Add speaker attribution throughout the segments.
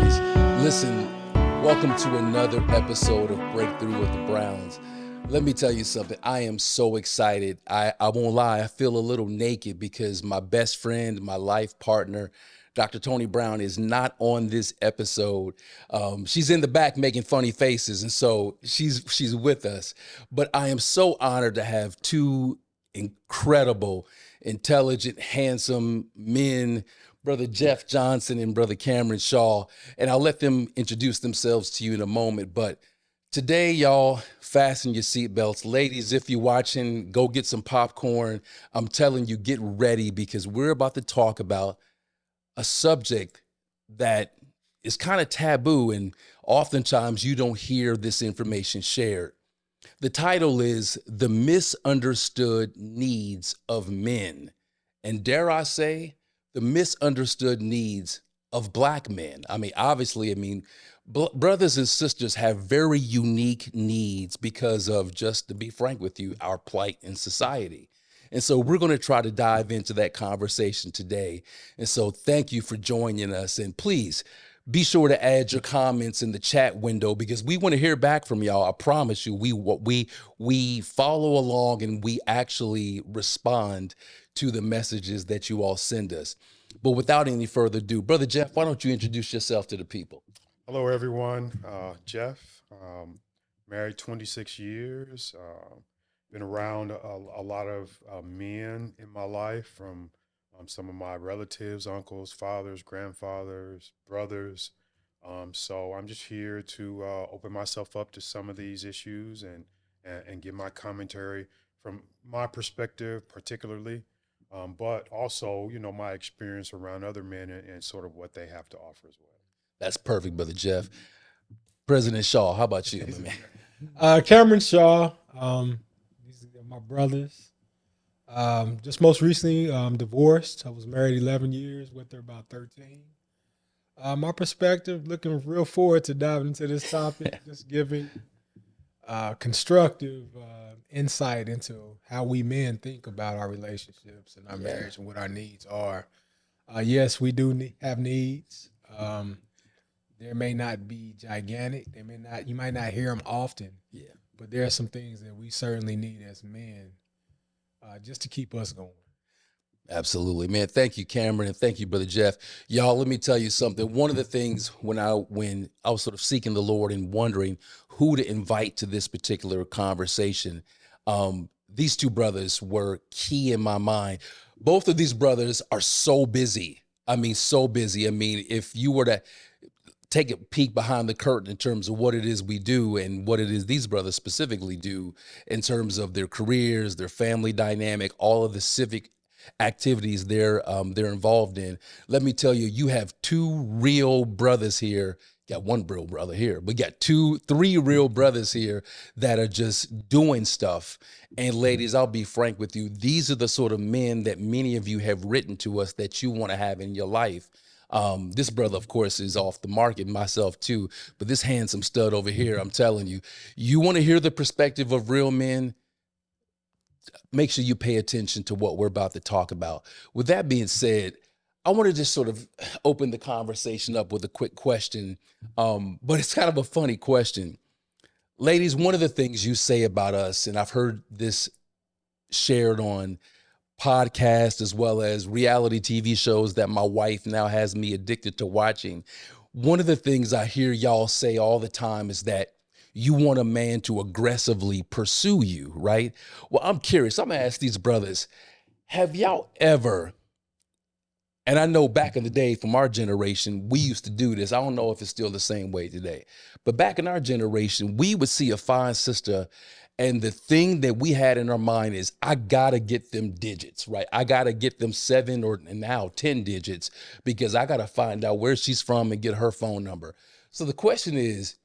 Speaker 1: Ministries. Listen, welcome to another episode of Breakthrough with the Browns. Let me tell you something. I am so excited. I won't lie. I feel a little naked because my best friend, my life partner, Dr. Tony Brown, is not on this episode. She's in the back making funny faces, and so she's with us. But I am so honored to have two incredible, intelligent, handsome men, Brother Jeff Johnson and Brother Cameron Shaw, and I'll let them introduce themselves to you in a moment. But today, y'all, fasten your seatbelts. Ladies, if you're watching, go get some popcorn. I'm telling you, get ready because we're about to talk about a subject that is kind of taboo, and oftentimes you don't hear this information shared. The title is The Misunderstood Needs of Men. And dare I say, the misunderstood needs of Black men. Obviously, brothers and sisters have very unique needs because of, just to be frank with you, our plight in society. And so we're going to try to dive into that conversation today. And so thank you for joining us. And please be sure to add your comments in the chat window because we want to hear back from y'all. I promise you, we follow along and we actually respond to the messages that you all send us. But without any further ado, Brother Jeff, why don't you introduce yourself to the people?
Speaker 2: Hello, everyone. Jeff, married 26 years. Been around a lot of men in my life, from some of my relatives, uncles, fathers, grandfathers, brothers. So I'm just here to open myself up to some of these issues and give my commentary from my perspective, particularly, but also, my experience around other men and sort of what they have to offer as well.
Speaker 1: That's perfect, Brother Jeff. President Shaw, how about you,
Speaker 3: man? Cameron Shaw. These are my brothers. Just most recently divorced. I was married 11 years, with her about 13. My perspective, looking real forward to diving into this topic, just giving constructive insight into how we men think about our relationships and our marriage and what our needs are. Yes, we do have needs. There may not be gigantic. You might not hear them often.
Speaker 1: Yeah.
Speaker 3: But there are some things that we certainly need as men, just to keep us going.
Speaker 1: Absolutely, man. Thank you, Cameron, and thank you, Brother Jeff. Y'all, let me tell you something. One of the things when I was sort of seeking the Lord and wondering who to invite to this particular conversation, these two brothers were key in my mind. Both of these brothers are so busy. So busy. If you were to take a peek behind the curtain in terms of what it is we do and what it is these brothers specifically do in terms of their careers, their family dynamic, all of the civic activities they're involved in. Let me tell you, you have two real brothers here. Got one real brother here, but got three real brothers here that are just doing stuff. And ladies, I'll be frank with you. These are the sort of men that many of you have written to us that you want to have in your life. This brother, of course, is off the market, myself too, but this handsome stud over here, I'm telling you, you want to hear the perspective of real men, make sure you pay attention to what we're about to talk about. With that being said, I want to just sort of open the conversation up with a quick question, but it's kind of a funny question. Ladies, one of the things you say about us, and I've heard this shared on podcasts as well as reality TV shows that my wife now has me addicted to watching. One of the things I hear y'all say all the time is that you want a man to aggressively pursue you, right? Well, I'm curious. I'm going to ask these brothers, have y'all ever, and I know back in the day from our generation, we used to do this. I don't know if it's still the same way today, but back in our generation, we would see a fine sister and the thing that we had in our mind is, I got to get them digits, right? I got to get them 7 or now 10 digits because I got to find out where she's from and get her phone number. So the question is,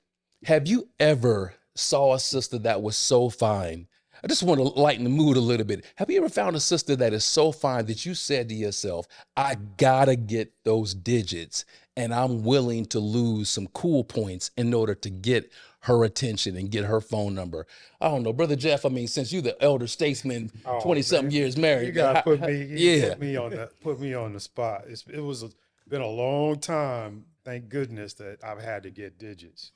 Speaker 1: have you ever saw a sister that was so fine? I just want to lighten the mood a little bit. Have you ever found a sister that is so fine that you said to yourself, I got to get those digits and I'm willing to lose some cool points in order to get her attention and get her phone number? I don't know, Brother Jeff, since you're the elder statesman, 20-something years married.
Speaker 2: You got to put me on the spot. Been a long time thank goodness that I've had to get digits.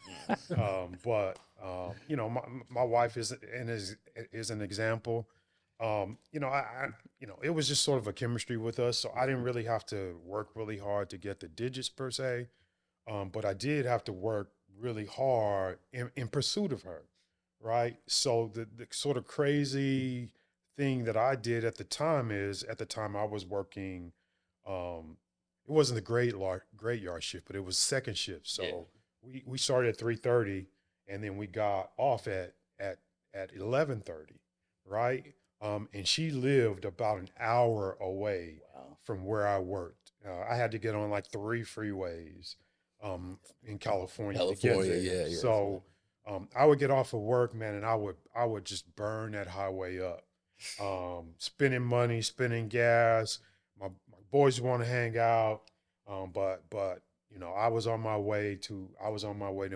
Speaker 2: But you know, my wife is an example. You know, you know, it was just sort of a chemistry with us, so I didn't really have to work really hard to get the digits per se. But I did have to work really hard in pursuit of her, right? So the sort of crazy thing that I did at the time is, at the time I was working, it wasn't the great yard shift, but it was second shift. So we started at 3:30, and then we got off at 11:30, right? And she lived about an hour away from where I worked. I had to get on like 3 freeways in California to get there.
Speaker 1: Yeah.
Speaker 2: So I would get off of work, man, and I would just burn that highway up, spending money, spending gas. My boys want to hang out, but you know, I was on my way to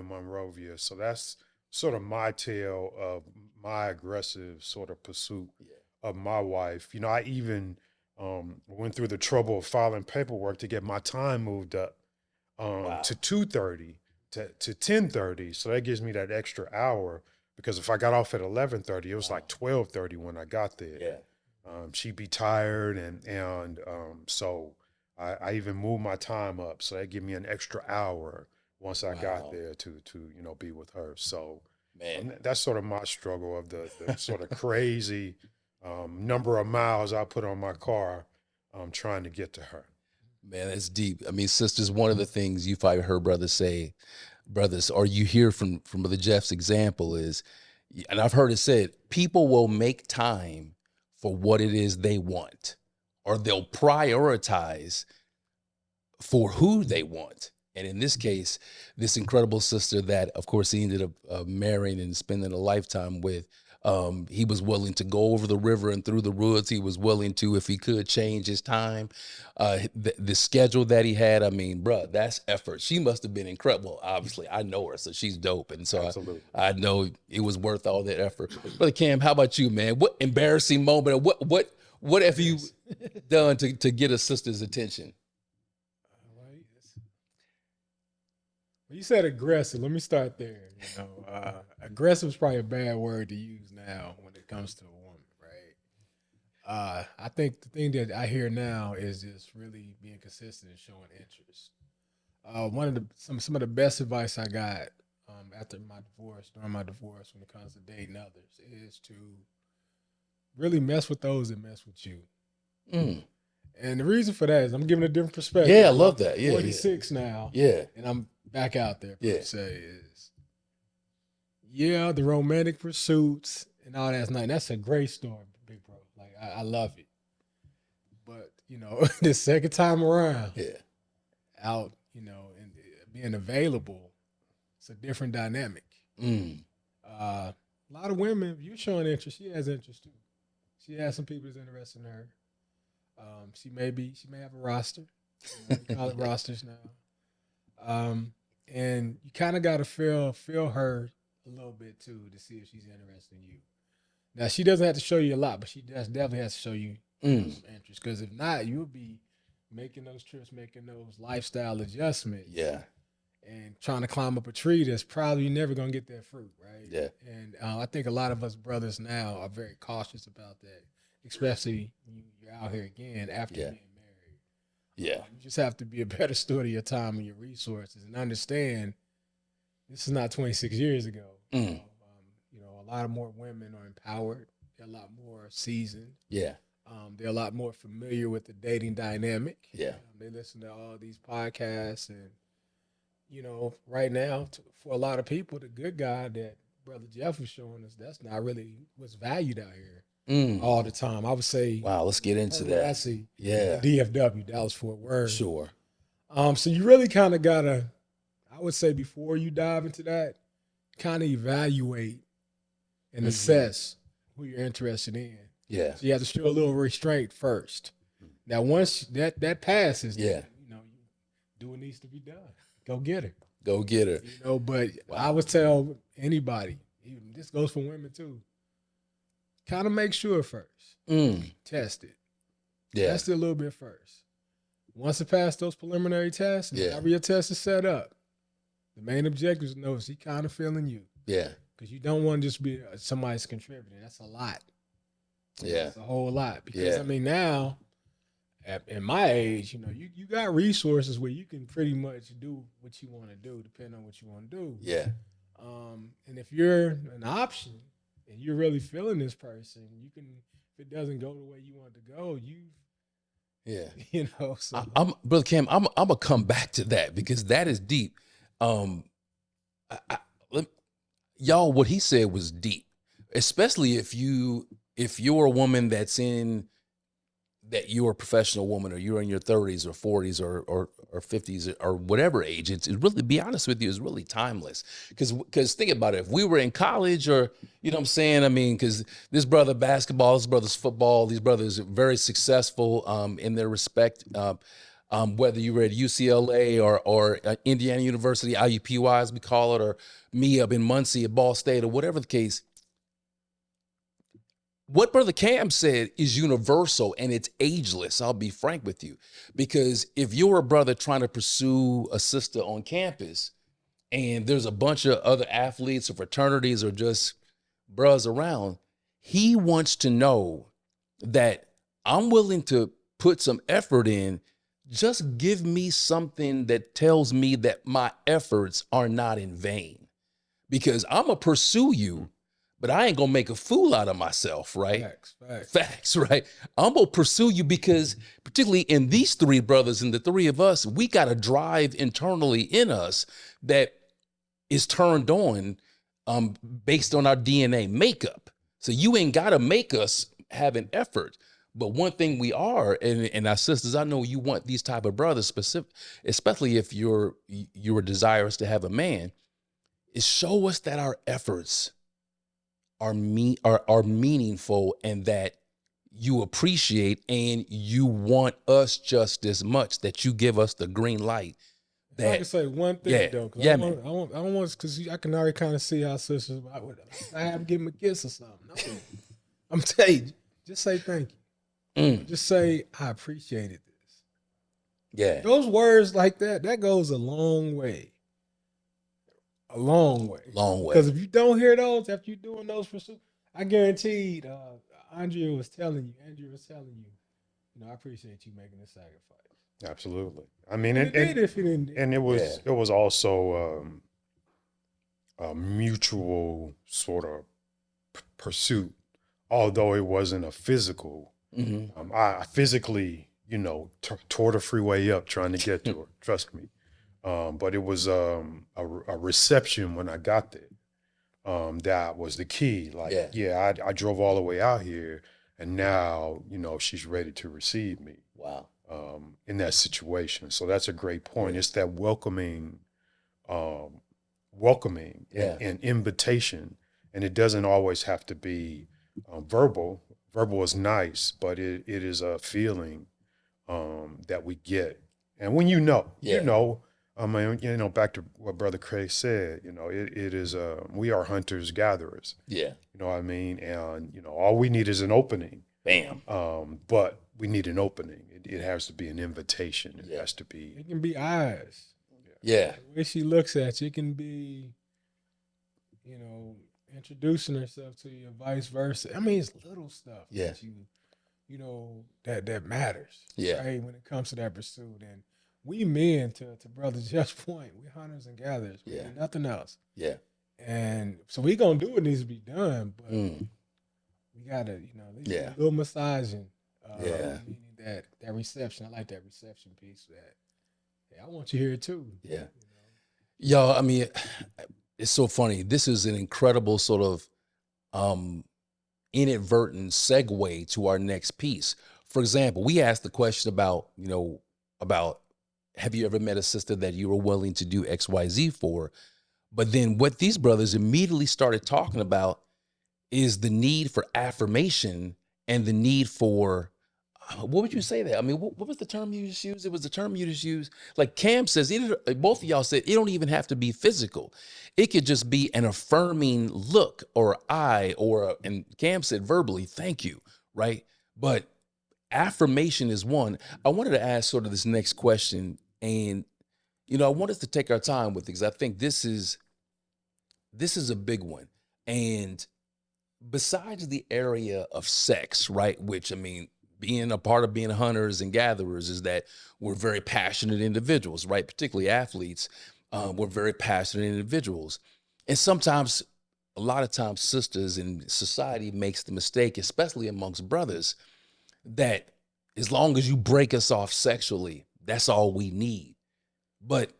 Speaker 2: Monrovia. So that's sort of my tale of my aggressive sort of pursuit of my wife. You know, I even went through the trouble of filing paperwork to get my time moved up to 2:30 to 10:30. So that gives me that extra hour, because if I got off at 11:30, it was like 12:30 when I got there.
Speaker 1: Yeah.
Speaker 2: She'd be tired, and so I even moved my time up, so that gave me an extra hour once I got there to you know, be with her. So
Speaker 1: Man,
Speaker 2: that's sort of my struggle of the sort of crazy number of miles I put on my car trying to get to her.
Speaker 1: man, that's deep. I mean, sisters, one of the things you've probably heard brothers, or you hear from Brother Jeff's example is, and I've heard it said, people will make time for what it is they want, or they'll prioritize for who they want. And in this case, this incredible sister that, of course, he ended up marrying and spending a lifetime with, he was willing to go over the river and through the woods. He was willing to, if he could, change his time. The schedule that he had, I mean, bruh, that's effort. She must have been incredible. Obviously, I know her, so she's dope. And so I know it was worth all that effort. Brother Cam, how about you, man? What embarrassing moment, or what have you done to get a sister's attention?
Speaker 3: You said aggressive. Let me start there. You know, aggressive is probably a bad word to use now when it comes to a woman, right? I think the thing that I hear now is just really being consistent and showing interest. One of some of the best advice I got during my divorce, when it comes to dating others, is to really mess with those that mess with you. And the reason for that is I'm giving a different perspective.
Speaker 1: Yeah, I love that.
Speaker 3: I'm 46 now.
Speaker 1: Yeah.
Speaker 3: And I'm back out there, per se, is, the romantic pursuits and all that's nice. That's a great story, big bro. Like, I love it. But, you know, the second time around, out, you know, and being available, it's a different dynamic. A lot of women, if you're showing interest, she has interest too. She has some people that's interested in her. She may have a roster. You know, we call it rosters now. And you kind of got to feel her a little bit too, to see if she's interested in you. Now, she doesn't have to show you a lot, but she definitely has to show you some interest. Because if not, you'll be making those trips, making those lifestyle adjustments.
Speaker 1: Yeah.
Speaker 3: And trying to climb up a tree that's probably never going to get that fruit, right?
Speaker 1: Yeah.
Speaker 3: And I think a lot of us brothers now are very cautious about that, especially when you're out here again after being married.
Speaker 1: Yeah.
Speaker 3: You just have to be a better steward of your time and your resources, and understand this is not 26 years ago. You know, a lot of more women are empowered. They're a lot more seasoned.
Speaker 1: Yeah.
Speaker 3: They're a lot more familiar with the dating dynamic.
Speaker 1: Yeah.
Speaker 3: They listen to all these podcasts, and, you know, right now, for a lot of people, the good guy that Brother Jeff was showing us, that's not really what's valued out here all the time. I would say.
Speaker 1: Wow, let's get into that.
Speaker 3: I see.
Speaker 1: Yeah.
Speaker 3: DFW, Dallas Fort Worth.
Speaker 1: Sure.
Speaker 3: So you really kind of gotta, I would say, before you dive into that, kind of evaluate and assess who you're interested in.
Speaker 1: Yeah.
Speaker 3: So you have to show a little restraint first. Now, once that passes, you know, do what needs to be done. Go get her.
Speaker 1: Go get her.
Speaker 3: You know, but I would tell anybody, even this goes for women too, kind of make sure first. Test it.
Speaker 1: Yeah.
Speaker 3: Test it a little bit first. once it passed those preliminary tests, and however your test is set up, the main objective is to know, is he kind of feeling you?
Speaker 1: Yeah.
Speaker 3: Because you don't want to just be somebody's contributing. That's a lot.
Speaker 1: Yeah.
Speaker 3: It's a whole lot. Because, I mean, now, in my age, you know, you got resources where you can pretty much do what you want to do, depending on what you want to do.
Speaker 1: Yeah.
Speaker 3: And if you're an option and you're really feeling this person, you can, if it doesn't go the way you want it to go, you know. So
Speaker 1: I'm Brother Cam, I'm gonna come back to that because that is deep. Y'all, what he said was deep, especially if you're a woman that you're a professional woman, or you're in your 30s or 40s or 50s or whatever age. It's really, to be honest with you, is really timeless. Because think about it, if we were in college, or you know what I'm saying, I mean, because this brother basketball, this brother's football, these brothers are very successful in their respect. Whether you were at UCLA or Indiana University, IUPUI as we call it, or me up in Muncie at Ball State, or whatever the case. What Brother Cam said is universal, and it's ageless. I'll be frank with you, because if you're a brother trying to pursue a sister on campus, and there's a bunch of other athletes or fraternities or just bros around, he wants to know that I'm willing to put some effort in. Just give me something that tells me that my efforts are not in vain, because I'm gonna pursue you, but I ain't gonna make a fool out of myself, right? Facts, right? I'm gonna pursue you because, particularly in these three brothers and the three of us, we got a drive internally in us that is turned on based on our DNA makeup. So you ain't gotta make us have an effort. But one thing we are, and our sisters, I know you want these type of brothers, especially if you're desirous to have a man, is show us that our efforts are meaningful, and that you appreciate and you want us just as much, that you give us the green light.
Speaker 3: That, I can say one thing though,
Speaker 1: yeah,
Speaker 3: I don't want, because I can already kind of see our sisters. I have to give them a kiss or something. No. I'm telling you, just say thank you. Just say I appreciated this.
Speaker 1: Yeah,
Speaker 3: those words like that goes a long way. A long way. Because if you don't hear those after you're doing those pursuits, I guaranteed Andrea was telling you, I appreciate you making this sacrifice.
Speaker 2: Absolutely. I mean,
Speaker 3: it
Speaker 2: was also a mutual sort of pursuit, although it wasn't a physical. Mm-hmm. I physically, tore the freeway up trying to get to her. Trust me. But it was a reception when I got there. That was the key. I drove all the way out here, and now, she's ready to receive me.
Speaker 1: Wow.
Speaker 2: In that situation. So that's a great point. Yeah. It's that welcoming and invitation. And it doesn't always have to be verbal. Verbal is nice, but it is a feeling that we get. And when back to what Brother Craig said, it is, we are hunters gatherers.
Speaker 1: Yeah.
Speaker 2: You know what I mean? And, all we need is an opening.
Speaker 1: Bam.
Speaker 2: But we need an opening. It has to be an invitation. It has to be.
Speaker 3: It can be eyes.
Speaker 1: Yeah.
Speaker 3: The way she looks at you, it can be, introducing herself to you, vice versa. I mean, it's little stuff that that matters.
Speaker 1: Yeah.
Speaker 3: Right? When it comes to that pursuit. And we men, to Brother Jeff's point, we're hunters and gatherers. We do nothing else.
Speaker 1: Yeah.
Speaker 3: And so we gonna do what needs to be done, but we gotta, a little massaging. Meaning that reception. I like that reception piece. I want you here too.
Speaker 1: Yeah. Y'all, I mean, it's so funny. This is an incredible sort of inadvertent segue to our next piece. For example, we asked the question about have you ever met a sister that you were willing to do XYZ for? But then what these brothers immediately started talking about is the need for affirmation and the need for, what would you say that? I mean, what was the term you just used? It was the term you just used. Like Cam says, both of y'all said, it don't even have to be physical. It could just be an affirming look or eye, and Cam said verbally, thank you, right? But affirmation is one. I wanted to ask sort of this next question, and I want us to take our time with it because I think this is a big one. And besides the area of sex, right? Which, I mean, being a part of being hunters and gatherers is that we're very passionate individuals, right? Particularly athletes. We're very passionate individuals. And sometimes, a lot of times, sisters in society makes the mistake, especially amongst brothers, that as long as you break us off sexually, that's all we need. But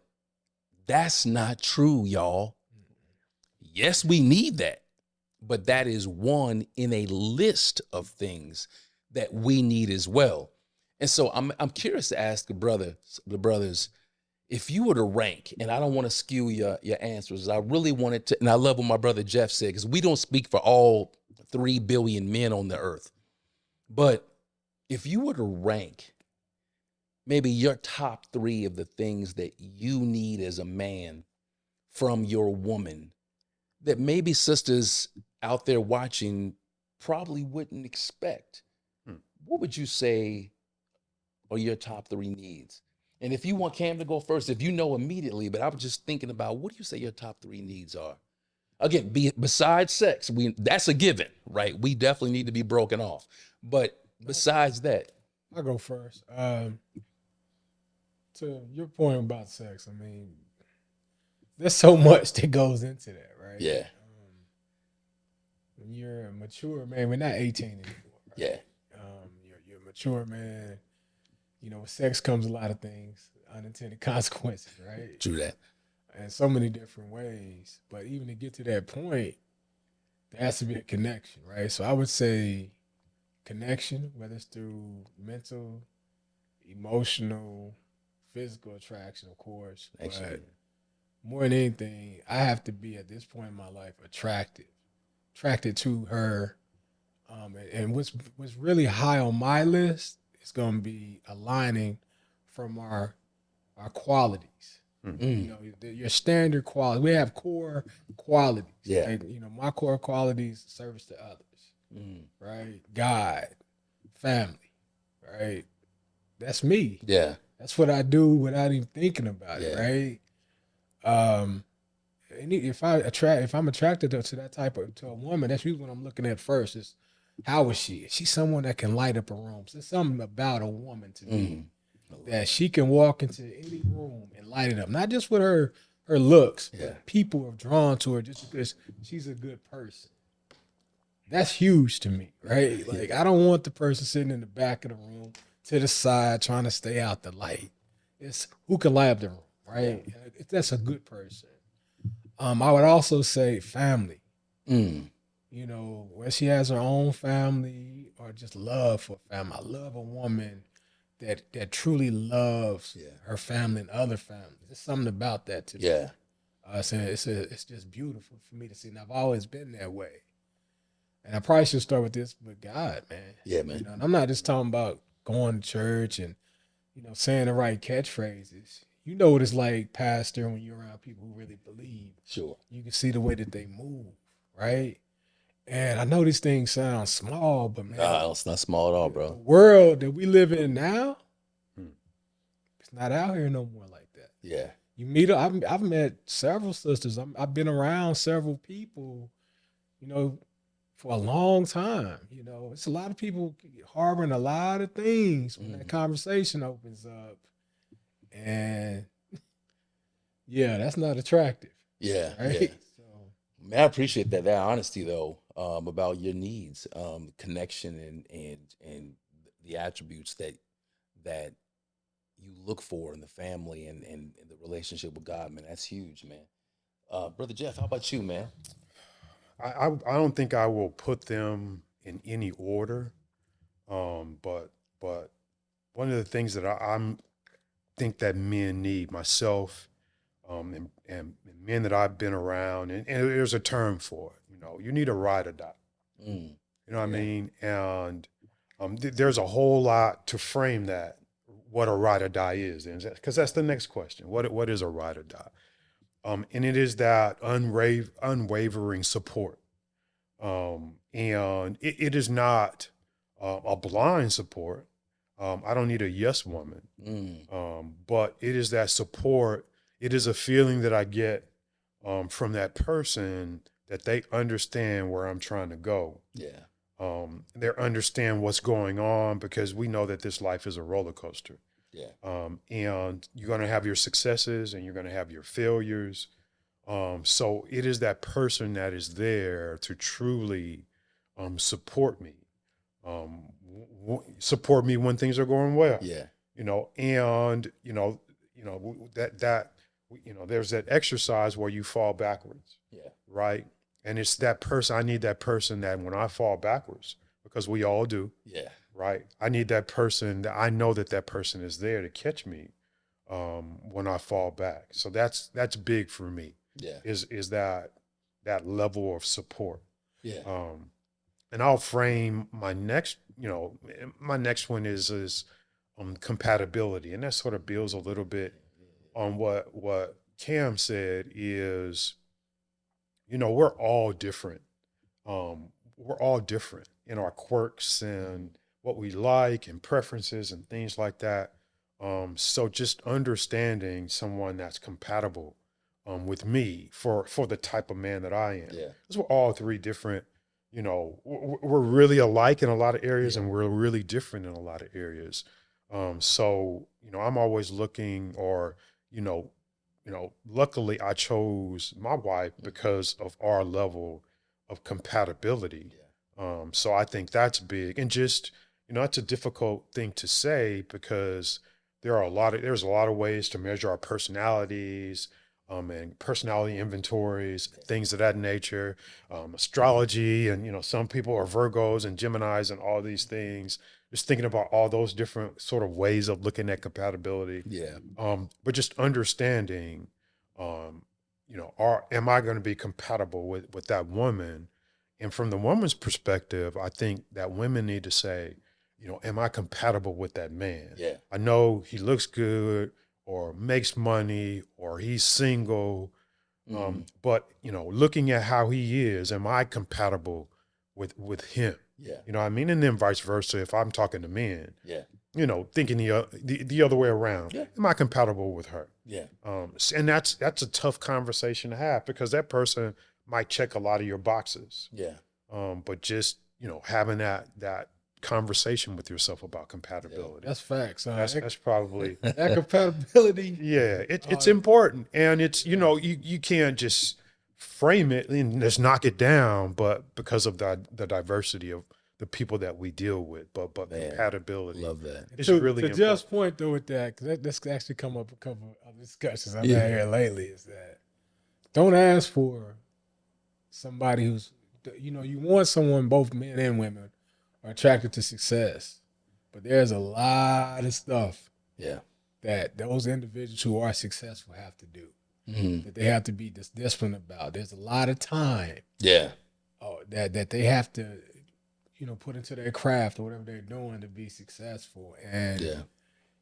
Speaker 1: that's not true, y'all. Yes, we need that. But that is one in a list of things that we need as well. And so I'm curious to ask the brothers, if you were to rank, and I don't want to skew your answers, I really wanted to, and I love what my brother Jeff said, because we don't speak for all 3 billion men on the earth. But if you were to rank maybe your top 3 of the things that you need as a man from your woman, that maybe sisters out there watching probably wouldn't expect, what would you say are your top 3 needs? And if you want Cam to go first, if you know immediately, but I was just thinking about, what do you say your top 3 needs are? Again, besides sex, that's a given, right? We definitely need to be broken off. But besides that.
Speaker 3: I'll go first. To your point about sex, I mean, there's so much that goes into that, right?
Speaker 1: Yeah.
Speaker 3: When you're a mature man, we're not 18 anymore. Right?
Speaker 1: Yeah.
Speaker 3: You're a mature man. With sex comes a lot of things, unintended consequences, right?
Speaker 1: True that.
Speaker 3: In so many different ways. But even to get to that point, there has to be a connection, right? So I would say connection, whether it's through mental, emotional, physical attraction, of course.
Speaker 1: Excellent.
Speaker 3: But more than anything, I have to be at this point in my life attracted to her. And what's really high on my list is going to be aligning from our qualities. Your standard quality. We have core qualities.
Speaker 1: Yeah.
Speaker 3: Like, my core qualities: service to others, right? God, family, right? That's me.
Speaker 1: Yeah.
Speaker 3: That's what I do without even thinking about it, right? If I'm attracted to that to a woman, that's usually what I'm looking at first. Is how is she? Is she someone that can light up a room? So there's something about a woman to me that she can walk into any room and light it up. Not just with her looks, but people are drawn to her just because she's a good person. That's huge to me, right? Like, I don't want the person sitting in the back of the room to the side trying to stay out the light. It's who can light up the room, right? If that's a good person. I would also say family. Where she has her own family or just love for family. I love a woman that truly loves her family and other families. There's something about that to me. It's just beautiful for me to see. And I've always been that way. And I probably should start with this, but God, man.
Speaker 1: Yeah, man.
Speaker 3: And I'm not just talking about going to church and, saying the right catchphrases. You know what it's like, pastor, when you're around people who really believe.
Speaker 1: Sure.
Speaker 3: You can see the way that they move, right? And I know these things sound small, but man,
Speaker 1: it's not small at all, bro.
Speaker 3: The world that we live in now, it's not out here no more like that.
Speaker 1: Yeah.
Speaker 3: You meet, I've met several sisters. I've been around several people, for a long time. It's a lot of people harboring a lot of things when that conversation opens up. And that's not attractive.
Speaker 1: Yeah.
Speaker 3: Right.
Speaker 1: Yeah. So, man, I appreciate that honesty though, about your needs, connection and the attributes that you look for in the family and the relationship with God, man. That's huge, man. Brother Jeff, how about you, man?
Speaker 2: I don't think I will put them in any order, but one of the things that I'm think that men need, myself, and men that I've been around, and there's a term for it. You need a ride or die. You know what I mean? And there's a whole lot to frame that, what a ride or die is, because that's the next question. What is a ride or die? And it is that unwavering support. And it is not a blind support. I don't need a yes woman.
Speaker 1: Mm.
Speaker 2: But it is that support. It is a feeling that I get from that person that they understand where I'm trying to go.
Speaker 1: Yeah.
Speaker 2: They understand what's going on, because we know that this life is a roller coaster.
Speaker 1: Yeah.
Speaker 2: And you're going to have your successes and you're going to have your failures. So it is that person that is there to truly support me, support me when things are going well.
Speaker 1: Yeah.
Speaker 2: And there's that exercise where you fall backwards.
Speaker 1: Yeah.
Speaker 2: Right. And it's that person. I need that person that when I fall backwards, because we all do.
Speaker 1: Yeah.
Speaker 2: Right. I need that person that I know that person is there to catch me when I fall back. So that's big for me.
Speaker 1: Yeah.
Speaker 2: Is that level of support.
Speaker 1: Yeah.
Speaker 2: And I'll frame my next one is compatibility. And that sort of builds a little bit on what Cam said is, we're all different. We're all different in our quirks and what we like and preferences and things like that. So just understanding someone that's compatible with me for the type of man that I am.
Speaker 1: Yeah.
Speaker 2: Because we're all three different, we're really alike in a lot of areas, and we're really different in a lot of areas. So, I'm always looking, or, luckily I chose my wife because of our level of compatibility.
Speaker 1: Yeah.
Speaker 2: So I think that's big, and just, that's a difficult thing to say, because there's a lot of ways to measure our personalities, and personality inventories, things of that nature, astrology, and some people are Virgos and Geminis and all these things. Just thinking about all those different sort of ways of looking at compatibility.
Speaker 1: Yeah.
Speaker 2: But just understanding, am I going to be compatible with that woman? And from the woman's perspective, I think that women need to say, am I compatible with that man?
Speaker 1: Yeah.
Speaker 2: I know he looks good, or makes money, or he's single. But, looking at how he is, am I compatible with him?
Speaker 1: Yeah.
Speaker 2: You know what I mean? And then vice versa, if I'm talking to men,
Speaker 1: Yeah.
Speaker 2: thinking the other way around,
Speaker 1: Yeah.
Speaker 2: am I compatible with her?
Speaker 1: Yeah.
Speaker 2: And that's a tough conversation to have, because that person might check a lot of your boxes.
Speaker 1: Yeah.
Speaker 2: But just, having that conversation with yourself about compatibility.
Speaker 3: That's facts.
Speaker 2: That's probably
Speaker 3: That compatibility.
Speaker 2: yeah. It's important, and it's you can't just frame it and just knock it down, but because of the diversity of the people that we deal with, but
Speaker 1: Man,
Speaker 2: compatibility.
Speaker 1: Love that.
Speaker 2: It's
Speaker 3: to,
Speaker 2: really
Speaker 3: to
Speaker 2: important.
Speaker 3: Jeff's point though with that, because this could actually come up a couple of discussions I've had here lately, is that don't ask for somebody who's, you want someone, both men and women are attracted to success, but there's a lot of stuff
Speaker 1: Yeah.
Speaker 3: that those individuals who are successful have to do, that they have to be disciplined about. There's a lot of time
Speaker 1: Yeah.
Speaker 3: that they have to, put into their craft or whatever they're doing to be successful. And
Speaker 1: Yeah.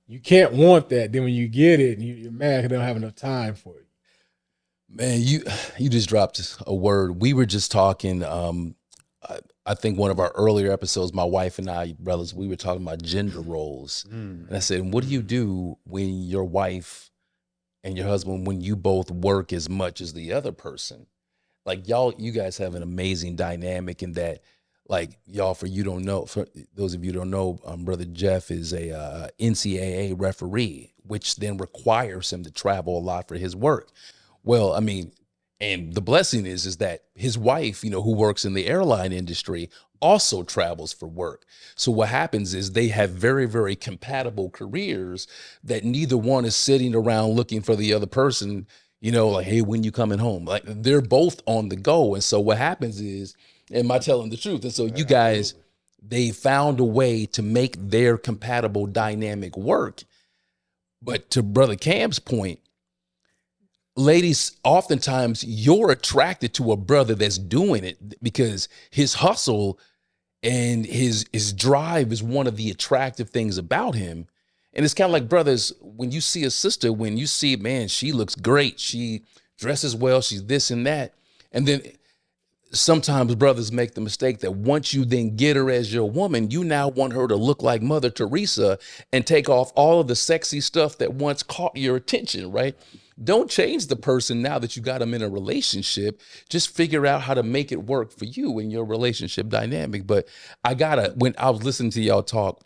Speaker 3: you can't want that. Then when you get it, you're mad because they don't have enough time for it.
Speaker 1: Man, you just dropped a word. We were just talking, I think one of our earlier episodes, my wife and I, brothers, we were talking about gender roles. And I said, what do you do when your wife and your husband, when you both work as much as the other person? Like you guys have an amazing dynamic in that, like y'all, for those of you who don't know, Brother Jeff is a NCAA referee, which then requires him to travel a lot for his work. Well, I mean, and the blessing is that his wife, who works in the airline industry, also travels for work. So what happens is they have very, very compatible careers that neither one is sitting around looking for the other person, like, hey, when you coming home? Like, they're both on the go. And so what happens is, am I telling the truth? And so you guys, they found a way to make their compatible dynamic work. But to Brother Cam's point, ladies, oftentimes you're attracted to a brother that's doing it because his hustle and his drive is one of the attractive things about him. And it's kind of like, brothers, when you see a sister, when you see, man, she looks great, she dresses well, she's this and that. And then sometimes brothers make the mistake that once you then get her as your woman, you now want her to look like Mother Teresa and take off all of the sexy stuff that once caught your attention, right? Don't change the person now that you got them in a relationship. Just figure out how to make it work for you in your relationship dynamic. But when I was listening to y'all talk,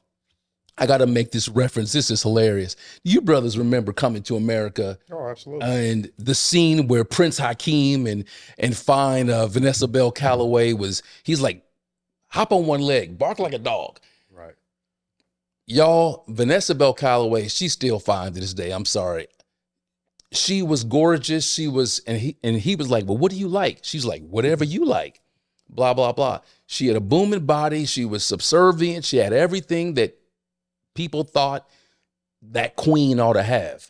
Speaker 1: I gotta make this reference. This is hilarious. You brothers remember coming to America?
Speaker 2: Oh, absolutely.
Speaker 1: And the scene where Prince Hakeem and fine Vanessa Bell Calloway he's like, hop on one leg, bark like a dog.
Speaker 2: Right.
Speaker 1: Y'all, Vanessa Bell Calloway, she's still fine to this day. I'm sorry. She was gorgeous. And he was like, well, what do you like? She's like, whatever you like, blah, blah, blah. She had a booming body. She was subservient. She had everything that people thought that queen ought to have.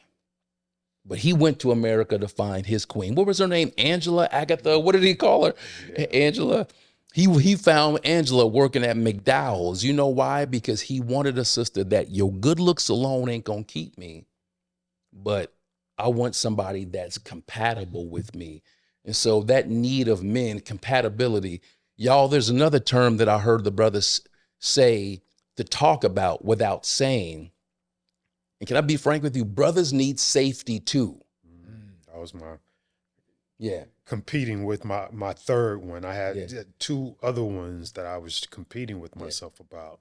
Speaker 1: But he went to America to find his queen. What was her name? Angela, Agatha? What did he call her? Yeah. Angela. He found Angela working at McDowell's. You know why? Because he wanted a sister that your good looks alone ain't gonna keep me, but I want somebody that's compatible with me. And so that need of men, compatibility, y'all, there's another term that I heard the brothers say to talk about without saying. And can I be frank with you? Brothers need safety too.
Speaker 2: That was my
Speaker 1: competing
Speaker 2: with my third one. I had two other ones that I was competing with myself about.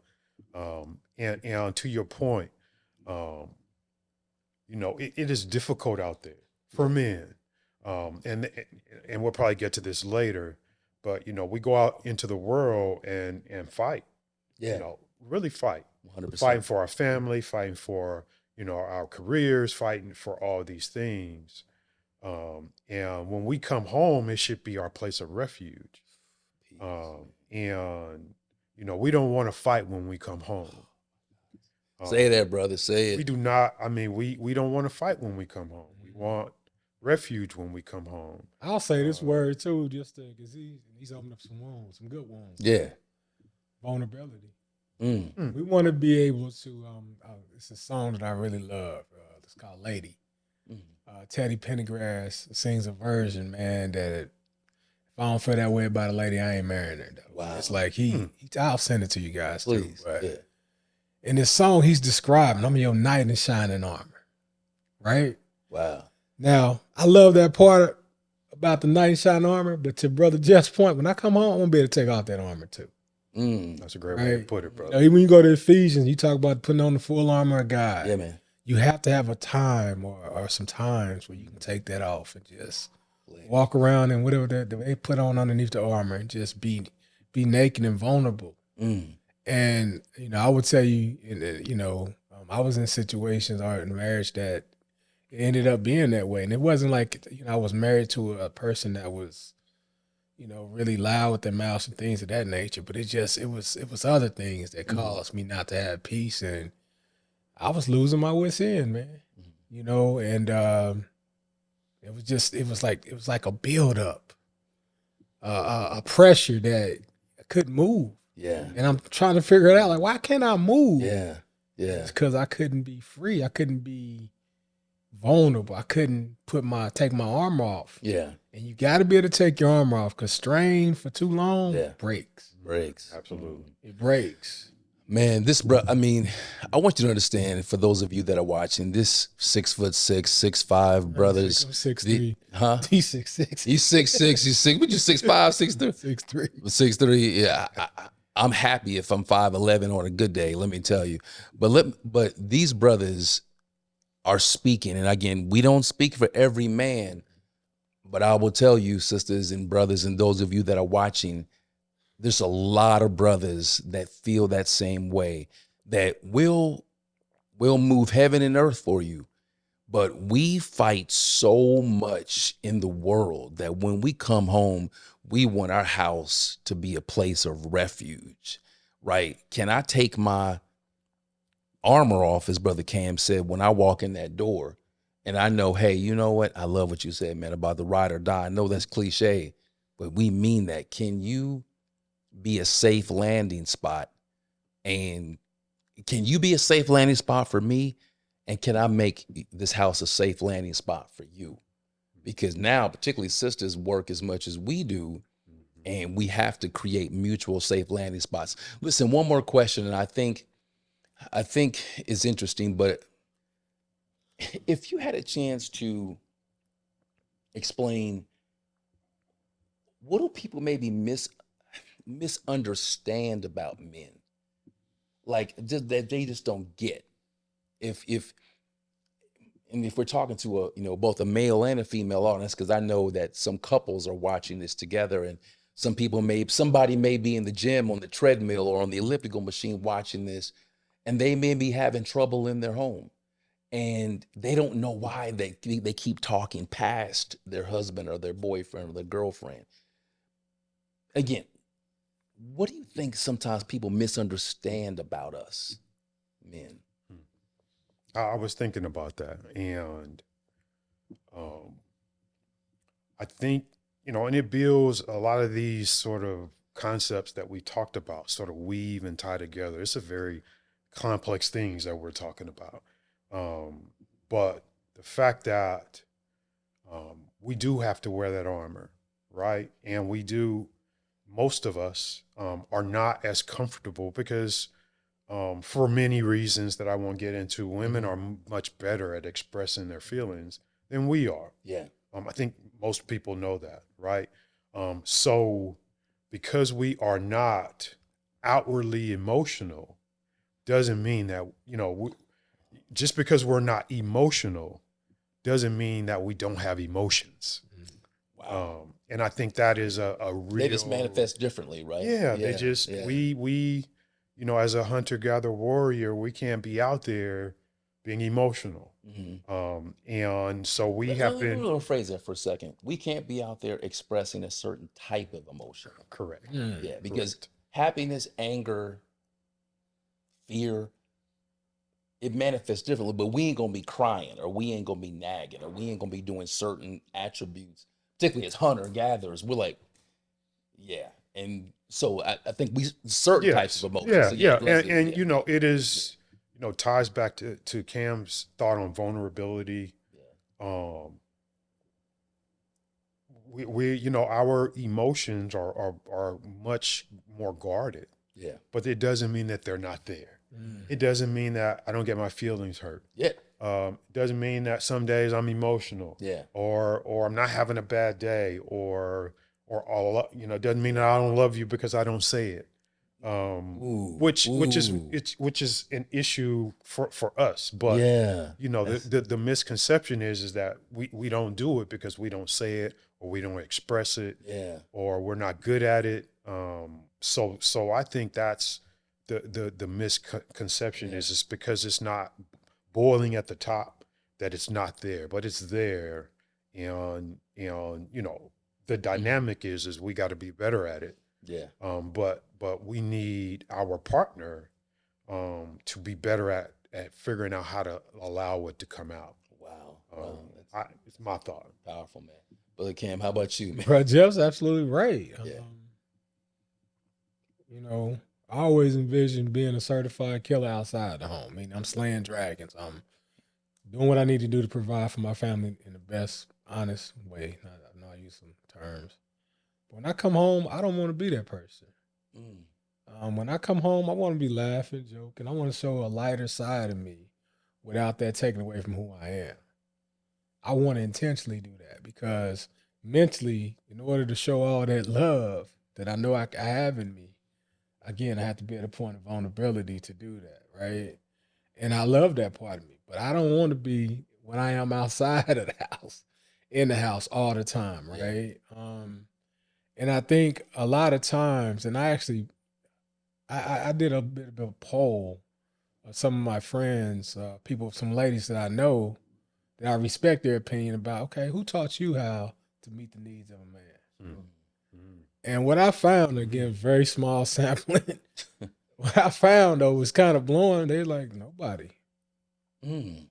Speaker 2: And to your point, it is difficult out there for men. And we'll probably get to this later, but we go out into the world and fight. Really fight.
Speaker 1: 100%.
Speaker 2: Fighting for our family, fighting for our careers, fighting for all these things. And when we come home, it should be our place of refuge. And we don't want to fight when we come home.
Speaker 1: Say that, brother. Say it.
Speaker 2: We do not. I mean, we don't want to fight when we come home. We want refuge when we come home.
Speaker 3: I'll say this word too, just because he's opened up some wounds, some good wounds.
Speaker 1: Yeah.
Speaker 3: Vulnerability. We want to be able to. It's a song that I really love. It's called "Lady." Teddy Pendergrass sings a version, man, that if I don't feel that way about a lady, I ain't marrying her. Though. Wow. It's like I'll send it to you guys
Speaker 1: please.
Speaker 3: Too. But in this song, he's describing, I'm your knight in shining armor, right?
Speaker 1: Wow.
Speaker 3: Now, I love that part about the knight in shining armor, but to Brother Jeff's point, when I come home, I'm going to be able to take off that armor too.
Speaker 2: That's a great way to put it, brother.
Speaker 3: Even when you go to Ephesians, you talk about putting on the full armor of God.
Speaker 1: Yeah, man.
Speaker 3: You have to have a time or some times where you can take that off and just walk around and whatever they put on underneath the armor and just be naked and vulnerable. And, I would tell you, I was in situations or in marriage that it ended up being that way. And it wasn't like, I was married to a person that was, really loud with their mouths and things of that nature. But it was other things that caused me not to have peace. And I was losing my wits in, man, and it was like a buildup, a pressure that I couldn't move.
Speaker 1: Yeah.
Speaker 3: And I'm trying to figure it out. Like, why can't I move?
Speaker 1: Yeah. Yeah.
Speaker 3: It's because I couldn't be free. I couldn't be vulnerable. I couldn't take my armor off.
Speaker 1: Yeah.
Speaker 3: And you got to be able to take your armor off because strain for too long breaks.
Speaker 2: Absolutely.
Speaker 3: It breaks.
Speaker 1: Man, I want you to understand, for those of you that are watching, this 6'6", 6'5" brothers.
Speaker 3: I'm 6'3".
Speaker 1: Huh?
Speaker 3: He's 6'6".
Speaker 1: He's 6'6". He's 6. What you 6'5", 6'3"?
Speaker 3: 6'3".
Speaker 1: 6'3". Yeah, I'm happy if I'm 5'11" on a good day. Let me tell you. But these brothers are speaking, and again, we don't speak for every man, but I will tell you, sisters and brothers, and those of you that are watching, there's a lot of brothers that feel that same way, that will move heaven and earth for you. But we fight so much in the world that when we come home, we want our house to be a place of refuge, right? Can I take my armor off, as Brother Cam said, when I walk in that door and I know, hey, you know what? I love what you said, man, about the ride or die. I know that's cliche, but we mean that. Can you be a safe landing spot? And can you be a safe landing spot for me? And can I make this house a safe landing spot for you? Because now, particularly sisters work as much as we do. and we have to create mutual safe landing spots. Listen, one more question, and I think it's interesting, but if you had a chance to explain, what do people maybe misunderstand about men, like just that they just don't get? If and if we're talking to both a male and a female audience, because I know that some couples are watching this together, and somebody may be in the gym on the treadmill or on the elliptical machine watching this, and they may be having trouble in their home, and they don't know why they keep talking past their husband or their boyfriend or their girlfriend. Again, what do you think sometimes people misunderstand about us men?
Speaker 2: I was thinking about that, and I think, and it builds a lot of these sort of concepts that we talked about, sort of weave and tie together. It's a very complex things that we're talking about. But the fact that we do have to wear that armor, right? And most of us are not as comfortable because for many reasons that I won't get into, women are much better at expressing their feelings than we are.
Speaker 1: Yeah.
Speaker 2: I think most people know that, right? So because we are not outwardly emotional doesn't mean that, just because we're not emotional doesn't mean that we don't have emotions.
Speaker 1: Wow.
Speaker 2: And I think that is a real...
Speaker 1: They just manifest differently, right?
Speaker 2: Yeah, they just, we, as a hunter-gatherer warrior, we can't be out there being emotional. And so we have been...
Speaker 1: Let me rephrase that for a second. We can't be out there expressing a certain type of emotion.
Speaker 2: Correct.
Speaker 1: Yeah, because
Speaker 2: Correct.
Speaker 1: happiness, anger, fear, it manifests differently, but we ain't gonna be crying, or we ain't gonna be nagging, or we ain't gonna be doing certain attributes, particularly as hunter-gatherers. We're like, yeah. And so I think certain types of emotions.
Speaker 2: Yeah,
Speaker 1: So
Speaker 2: yeah.
Speaker 1: let's
Speaker 2: And it is, ties back to Cam's thought on vulnerability. We our emotions are much more guarded.
Speaker 1: Yeah.
Speaker 2: But it doesn't mean that they're not there. It doesn't mean that I don't get my feelings hurt.
Speaker 1: Yeah.
Speaker 2: It doesn't mean that some days I'm emotional.
Speaker 1: Yeah.
Speaker 2: Or I'm not having a bad day, or it doesn't mean that I don't love you because I don't say it. Which is an issue for us. But the misconception is that we don't do it because we don't say it, or we don't express it, or we're not good at it. So I think that's the misconception is because it's not boiling at the top, that it's not there, but it's there. And the dynamic is we got to be better at it.
Speaker 1: Yeah.
Speaker 2: But we need our partner to be better at figuring out how to allow it to come out.
Speaker 1: Wow.
Speaker 2: It's my thought.
Speaker 1: Powerful, man. Brother Cam, how about you, man?
Speaker 3: Bro, Jeff's absolutely right.
Speaker 1: Yeah.
Speaker 3: I always envisioned being a certified killer outside the home. I mean, I'm slaying dragons. I'm doing what I need to do to provide for my family in the best, honest way. I know I use some terms. But when I come home, I don't want to be that person. When I come home, I want to be laughing, joking. I want to show a lighter side of me without that taken away from who I am. I want to intentionally do that because mentally, in order to show all that love that I know I have in me, again, I have to be at a point of vulnerability to do that, right? And I love that part of me, but I don't want to be when I am outside of the house, in the house all the time, right? And I think a lot of times, and I actually, I did a bit of a poll of some of my friends, people, some ladies that I know that I respect their opinion about, okay, who taught you how to meet the needs of a man? And what I found, again, very small sampling, what I found, though, was kind of blowing. They're like, nobody. And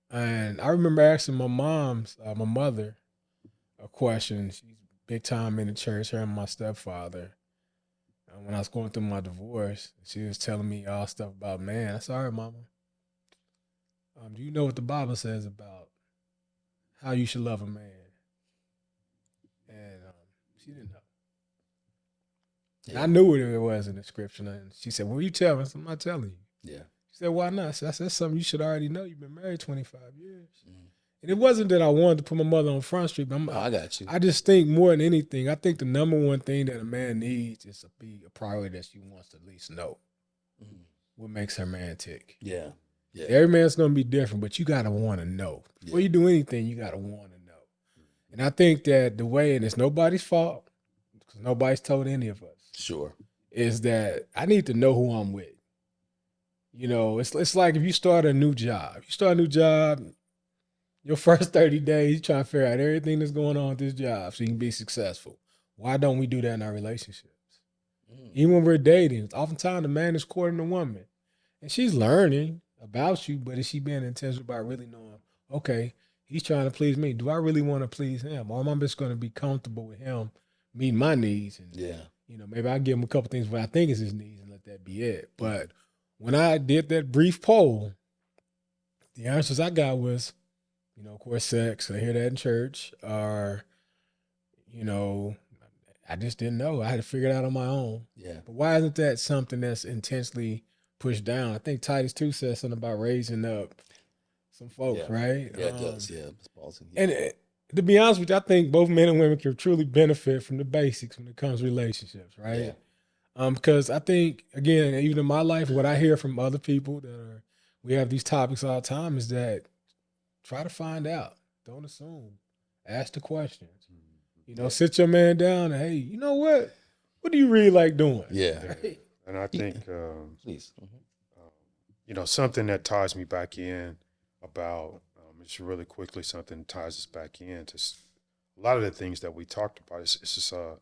Speaker 3: I remember asking my mother, a question. She's big time in the church, her and my stepfather. When I was going through my divorce, she was telling me all stuff about man. I said, all right, mama. Do you know what the Bible says about how you should love a man? And she didn't know. And I knew what it was in the scripture. And she said, well, you tell me. I said, I'm not telling you.
Speaker 1: Yeah.
Speaker 3: She said, why not? I said, that's something you should already know. You've been married 25 years. And it wasn't that I wanted to put my mother on Front Street. But
Speaker 1: I got you.
Speaker 3: I just think more than anything, I think the number one thing that a man needs is to be a priority that she wants to at least know. What makes her man tick.
Speaker 1: Yeah. Yeah.
Speaker 3: Every man's going to be different, but you got to want to know. Before you do anything, you got to want to know. And I think that the way, and it's nobody's fault, because nobody's told any of us.
Speaker 1: Sure.
Speaker 3: Is that I need to know who I'm with. You know, it's like if you start a new job. You start a new job, your first 30 days, you trying to figure out everything that's going on with this job so you can be successful. Why don't we do that in our relationships? Even when we're dating, oftentimes the man is courting the woman. And she's learning about you, but is she being intentional about really knowing, okay, he's trying to please me. Do I really want to please him? Or am I just going to be comfortable with him meeting my needs? And, you know, maybe I'll give him a couple things what I think is his needs and let that be it. But when I did that brief poll, the answers I got was, you know, of course, sex. I hear that in church. Or, you know, I just didn't know. I had to figure it out on my own.
Speaker 1: Yeah.
Speaker 3: But why isn't that something that's intentionally pushed down? I think Titus 2 says something about raising up some folks, right?
Speaker 1: Yeah, it does. Yeah.
Speaker 3: And to be honest with you, I think both men and women can truly benefit from the basics when it comes to relationships, right? Because I think, again, even in my life, what I hear from other people we have these topics all the time is that try to find out. Don't assume. Ask the questions. You know, sit your man down and, hey, you know what? What do you really like doing?
Speaker 1: Yeah.
Speaker 3: Right?
Speaker 2: And I think,
Speaker 1: Please.
Speaker 2: you know, something that ties me back in about, just really quickly, something ties us back in to a lot of the things that we talked about. It's just a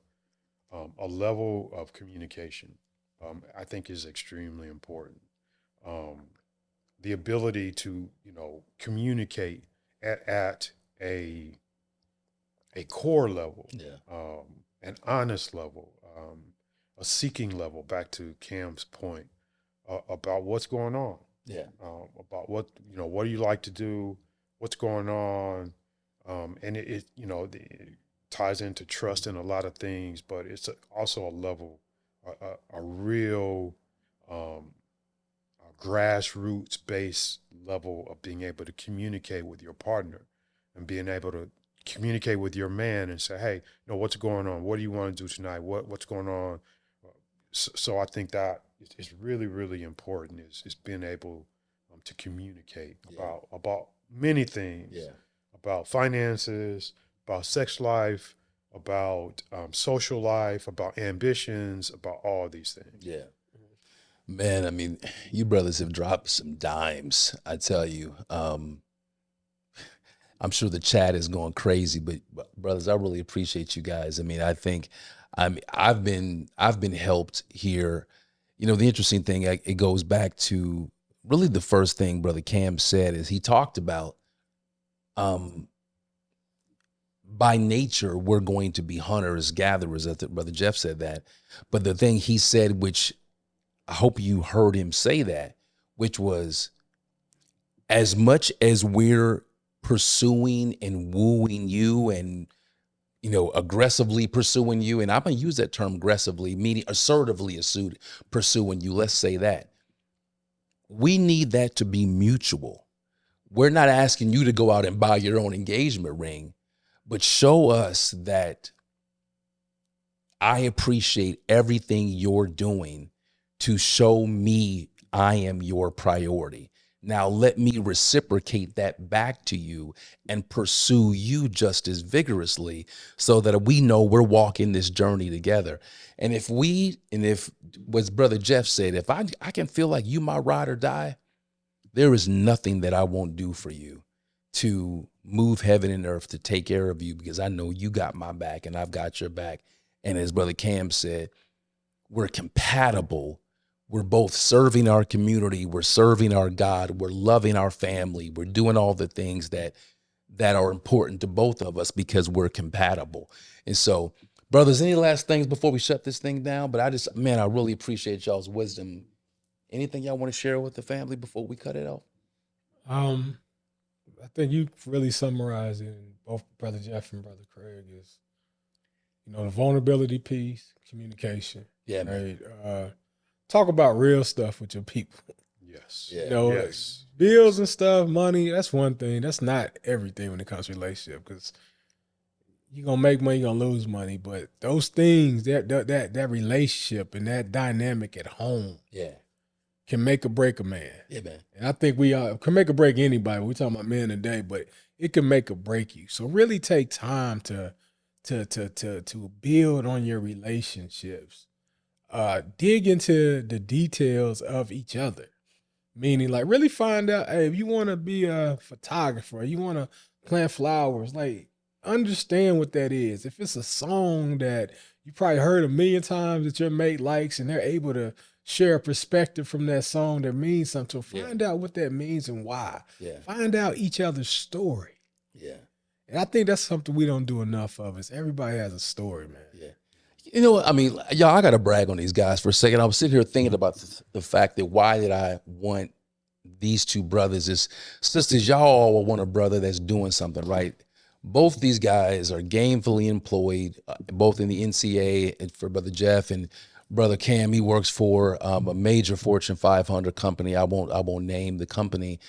Speaker 2: level of communication, I think is extremely important. The ability to, you know, communicate at a core level, an honest level, a seeking level, back to Cam's point, about what's going on. About what do you like to do, what's going on. And it you know, it ties into trust in a lot of things, but it's also a level, a real grassroots based level of being able to communicate with your partner and being able to communicate with your man and say, hey, you know, what's going on? What do you want to do tonight? What's going on? So I think that is really, really important is being able to communicate about many things, about finances, about sex life, about social life, about ambitions, about all these things.
Speaker 1: Yeah. Man, I mean, you brothers have dropped some dimes, I tell you. I'm sure the chat is going crazy, but brothers, I really appreciate you guys. I mean, I think I've been helped here. You know, the interesting thing, it goes back to really the first thing Brother Cam said is he talked about by nature, we're going to be hunters, gatherers. Brother Jeff said that. But the thing he said, which I hope you heard him say that, which was as much as we're pursuing and wooing you and, you know, aggressively pursuing you, and I'm going to use that term aggressively, meaning assertively pursuing you, let's say that. We need that to be mutual. We're not asking you to go out and buy your own engagement ring, but show us that I appreciate everything you're doing to show me I am your priority. Now let me reciprocate that back to you and pursue you just as vigorously so that we know we're walking this journey together. And if what Brother Jeff said, if I can feel like you my ride or die, there is nothing that I won't do for you to move heaven and earth to take care of you, because I know you got my back and I've got your back. And as Brother Cam said, we're compatible. We're both serving our community. We're serving our God. We're loving our family. We're doing all the things that are important to both of us because we're compatible. And so, brothers, any last things before we shut this thing down? But I really appreciate y'all's wisdom. Anything y'all want to share with the family before we cut it off?
Speaker 3: I think you really summarized it in both Brother Jeff and Brother Craig is, you know, the vulnerability piece, communication.
Speaker 1: Yeah, man.
Speaker 3: Right? Talk about real stuff with your people.
Speaker 2: Yes.
Speaker 1: Yeah.
Speaker 3: You know,
Speaker 2: Yes.
Speaker 3: bills and stuff, money, that's one thing. That's not everything when it comes to relationship, because you're gonna make money, you're gonna lose money. But those things, that relationship and that dynamic at home
Speaker 1: Yeah.
Speaker 3: can make or break a man.
Speaker 1: Yeah, man.
Speaker 3: And I think we can make or break anybody. We're talking about men today, but it can make or break you. So really take time to build on your relationships. Dig into the details of each other. Meaning, like, really find out, hey, if you want to be a photographer, you want to plant flowers, like, understand what that is. If it's a song that you probably heard a million times that your mate likes and they're able to share a perspective from that song that means something, so find out what that means and why.
Speaker 1: Yeah.
Speaker 3: Find out each other's story.
Speaker 1: Yeah.
Speaker 3: And I think that's something we don't do enough of, is everybody has a story, man.
Speaker 1: Yeah. You know what? I mean, y'all, I got to brag on these guys for a second. I was sitting here thinking about the fact that why did I want these two brothers is, sisters, y'all all want a brother that's doing something, right? Both these guys are gainfully employed, both in the NCA, and for Brother Jeff and Brother Cam, he works for a major Fortune 500 company. I won't name the company.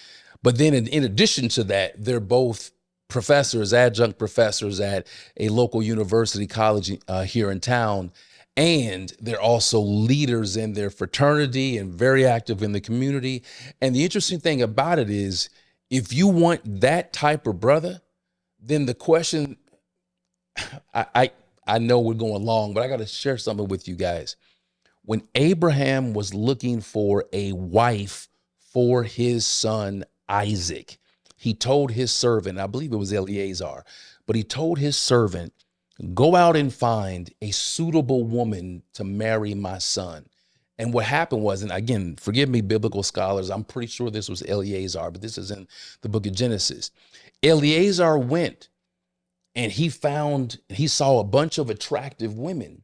Speaker 1: But then in addition to that, they're both professors, adjunct professors at a local university college here in town. And they're also leaders in their fraternity and very active in the community. And the interesting thing about it is, if you want that type of brother, then the question, I know we're going long, but I got to share something with you guys. When Abraham was looking for a wife for his son Isaac, he told his servant, I believe it was Eleazar, but he told his servant, go out and find a suitable woman to marry my son. And what happened was, and again, forgive me, biblical scholars, I'm pretty sure this was Eleazar, but this is in the book of Genesis. Eleazar went and he saw a bunch of attractive women,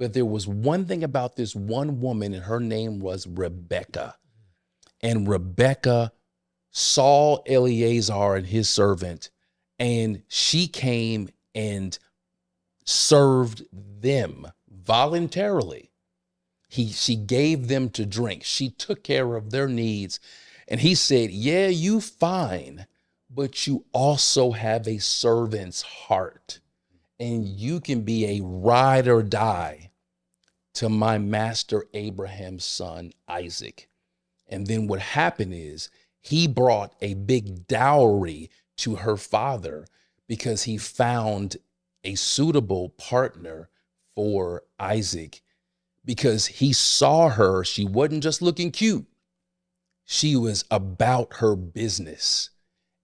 Speaker 1: but there was one thing about this one woman, and her name was Rebecca. And Rebecca saw Eleazar and his servant, and she came and served them voluntarily. She gave them to drink. She took care of their needs. And he said, yeah, you fine, but you also have a servant's heart, and you can be a ride or die to my master Abraham's son, Isaac. And then what happened is, he brought a big dowry to her father because he found a suitable partner for Isaac, because he saw her. She wasn't just looking cute. She was about her business.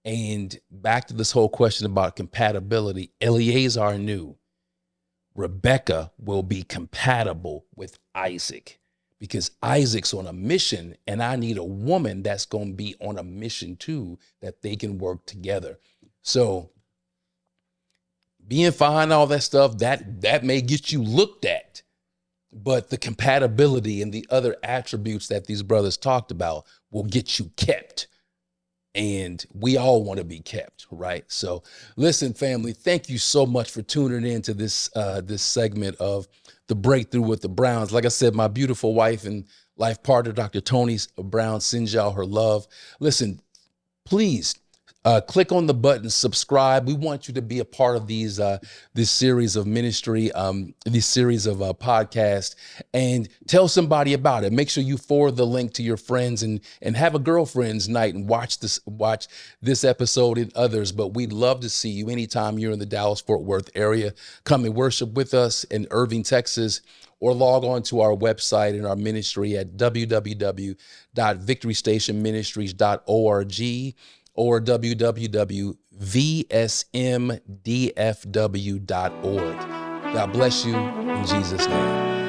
Speaker 1: And back to this whole question about compatibility, Eleazar knew Rebecca will be compatible with Isaac, because Isaac's on a mission, and I need a woman that's going to be on a mission too, that they can work together. So being fine, all that stuff, that may get you looked at, but the compatibility and the other attributes that these brothers talked about will get you kept. And we all want to be kept, right? So listen, family, thank you so much for tuning in to this segment of The Breakthrough with the Browns. Like I said, my beautiful wife and life partner, Dr. Tony Brown, sends y'all her love. Listen, please click on the button, subscribe. We want you to be a part of this series of ministry, this series of podcasts, and tell somebody about it. Make sure you forward the link to your friends and have a girlfriend's night and watch this episode and others. But we'd love to see you anytime you're in the Dallas-Fort Worth area. Come and worship with us in Irving, Texas, or log on to our website and our ministry at www.victorystationministries.org. or www.vsmdfw.org. God bless you in Jesus' name.